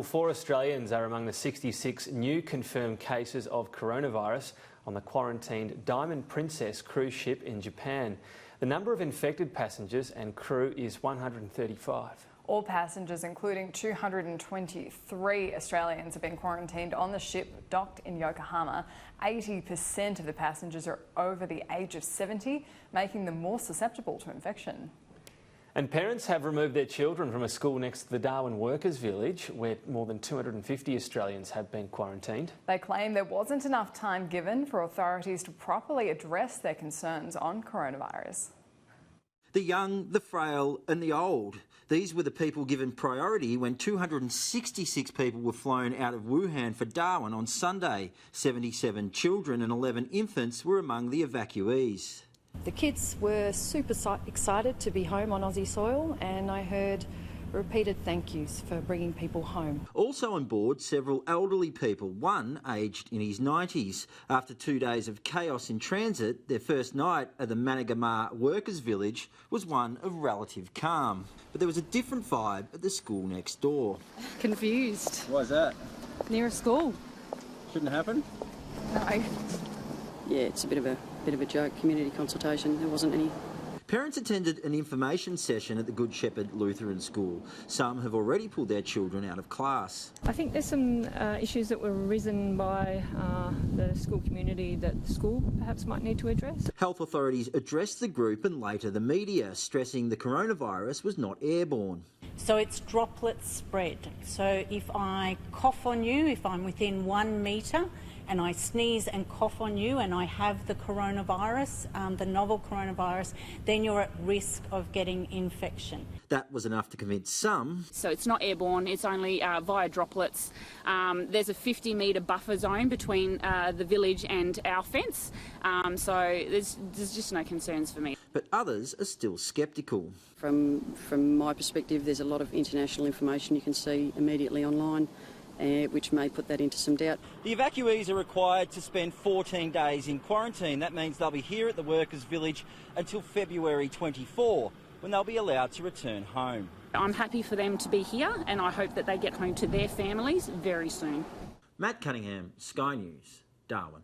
4 Australians are among the 66 new confirmed cases of coronavirus on the quarantined Diamond Princess cruise ship in Japan. The number of infected passengers and crew is 135. All passengers, including 223 Australians, have been quarantined on the ship docked in Yokohama. 80% of the passengers are over the age of 70, making them more susceptible to infection. And parents have removed their children from a school next to the Darwin workers' village, where more than 250 Australians have been quarantined. They claim there wasn't enough time given for authorities to properly address their concerns on coronavirus. The young, the frail and the old. These were the people given priority when 266 people were flown out of Wuhan for Darwin on Sunday. 77 children and 11 infants were among the evacuees. The kids were super excited to be home on Aussie soil, and I heard repeated thank yous for bringing people home. Also on board, several elderly people, one aged in his 90s. After 2 days of chaos in transit, their first night at the Manigama workers' village was one of relative calm. But there was a different vibe at the school next door. Confused. Why is that? Near a school. Shouldn't happen? No. Yeah, it's a bit of a joke, community consultation. There wasn't any. Parents attended an information session at the Good Shepherd Lutheran School. Some have already pulled their children out of class. I think there's some issues that were risen by the school community that the school perhaps might need to address. Health authorities addressed the group and later the media, stressing the coronavirus was not airborne. So it's droplet spread. So if I cough on you, if I'm within 1 metre, and I sneeze and cough on you and I have the coronavirus, the novel coronavirus, then you're at risk of getting infection. That was enough to convince some. So it's not airborne, it's only via droplets. There's a 50-metre buffer zone between the village and our fence, so there's just no concerns for me. But others are still sceptical. From my perspective, there's a lot of international information you can see immediately online, which may put that into some doubt. The evacuees are required to spend 14 days in quarantine. That means they'll be here at the workers' village until February 24, when they'll be allowed to return home. I'm happy for them to be here, and I hope that they get home to their families very soon. Matt Cunningham, Sky News, Darwin.